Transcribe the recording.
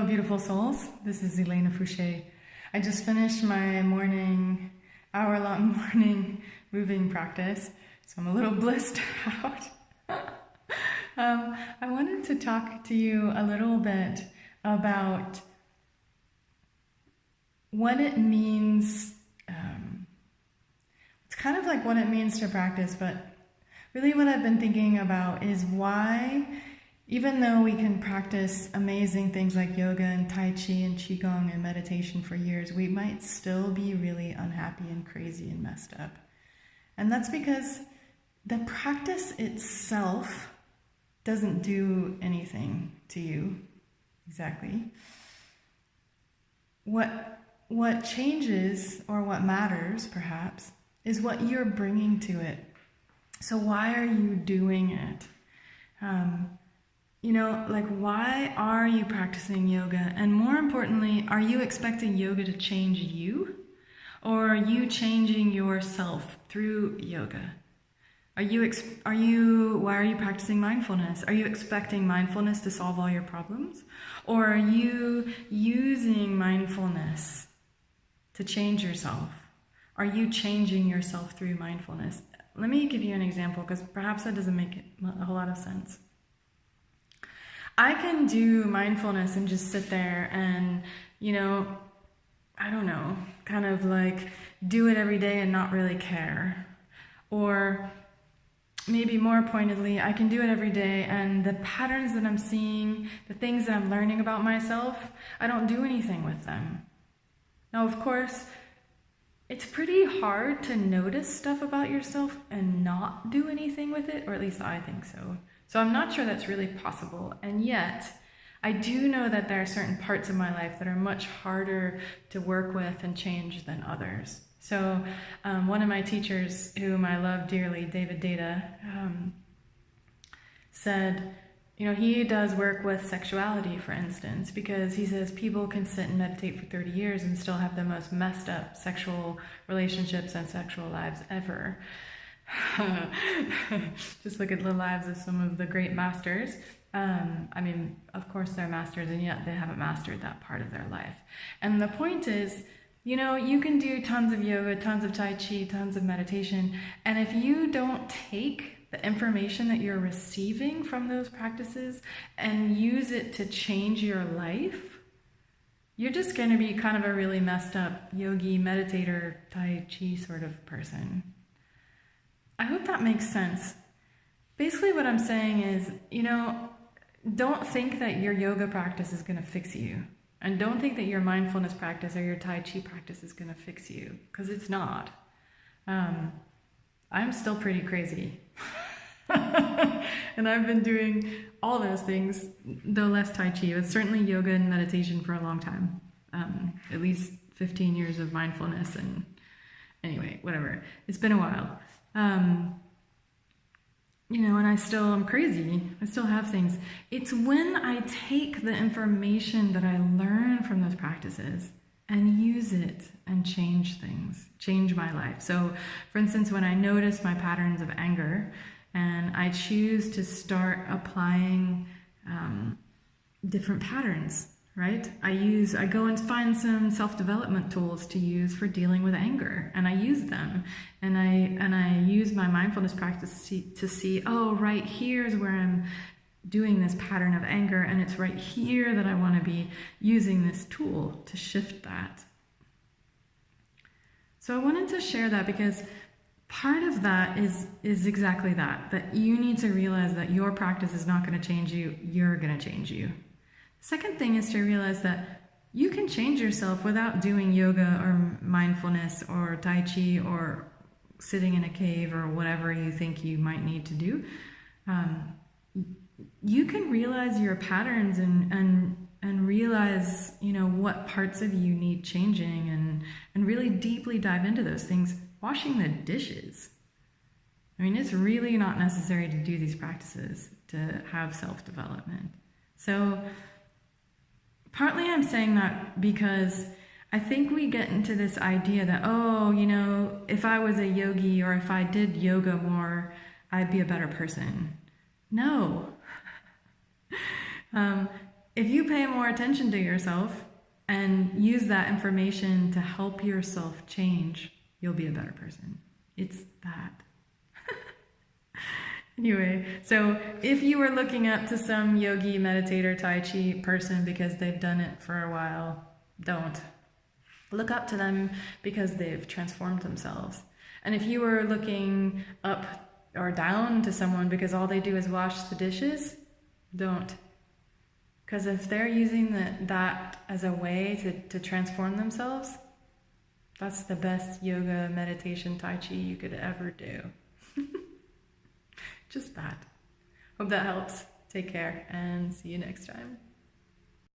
Hello, beautiful souls. This is Elena Fouché. I just finished my hour-long morning moving practice, so I'm a little blissed out. I wanted to talk to you a little bit about what it means. It's kind of like what it means to practice, but really what I've been thinking about is why, even though we can practice amazing things like yoga and Tai Chi and Qigong and meditation for years, we might still be really unhappy and crazy and messed up. And that's because the practice itself doesn't do anything to you, exactly. What changes, or what matters perhaps, is what you're bringing to it. So why are you doing it? Why are you practicing yoga? And more importantly, are you expecting yoga to change you? Or are you changing yourself through yoga? Why are you practicing mindfulness? Are you expecting mindfulness to solve all your problems? Or are you using mindfulness to change yourself? Are you changing yourself through mindfulness? Let me give you an example, because perhaps that doesn't make a whole lot of sense. I can do mindfulness and just sit there and, kind of like do it every day and not really care. Or maybe more pointedly, I can do it every day and the patterns that I'm seeing, the things that I'm learning about myself, I don't do anything with them. Now, of course, it's pretty hard to notice stuff about yourself and not do anything with it, or at least I think so. So I'm not sure that's really possible, and yet I do know that there are certain parts of my life that are much harder to work with and change than others. So one of my teachers, whom I love dearly, David Data, said, he does work with sexuality, for instance, because he says people can sit and meditate for 30 years and still have the most messed up sexual relationships and sexual lives ever. Just look at the lives of some of the great masters. Of course they're masters, and yet they haven't mastered that part of their life. And the point is, you can do tons of yoga, tons of Tai Chi, tons of meditation, and if you don't take the information that you're receiving from those practices and use it to change your life, you're just going to be kind of a really messed up yogi, meditator, Tai Chi sort of person. I hope that makes sense. Basically what I'm saying is, don't think that your yoga practice is going to fix you. And don't think that your mindfulness practice or your Tai Chi practice is going to fix you, because it's not. I'm still pretty crazy. And I've been doing all those things, though less Tai Chi, but certainly yoga and meditation for a long time. At least 15 years of mindfulness, and anyway, whatever. It's been a while. And I still am crazy. I still have things. It's when I take the information that I learn from those practices and use it and change things, change my life. So, for instance, when I notice my patterns of anger and I choose to start applying different patterns, right? I go and find some self-development tools to use for dealing with anger, and I use them, and I use my mindfulness practice to see, oh, right here's where I'm doing this pattern of anger, and it's right here that I want to be using this tool to shift that. So I wanted to share that because part of that is exactly that you need to realize that your practice is not going to change you, you're going to change you. Second thing is to realize that you can change yourself without doing yoga or mindfulness or Tai Chi or sitting in a cave or whatever you think you might need to do. You can realize your patterns and realize, what parts of you need changing and really deeply dive into those things. Washing the dishes. It's really not necessary to do these practices to have self-development. So partly I'm saying that because I think we get into this idea that, if I was a yogi or if I did yoga more, I'd be a better person. No. if you pay more attention to yourself and use that information to help yourself change, you'll be a better person. It's that. Anyway, so if you were looking up to some yogi, meditator, Tai Chi person because they've done it for a while, don't. Look up to them because they've transformed themselves. And if you were looking up or down to someone because all they do is wash the dishes, don't. Because if they're using that as a way to transform themselves, that's the best yoga, meditation, Tai Chi you could ever do. Just that. Hope that helps. Take care and see you next time.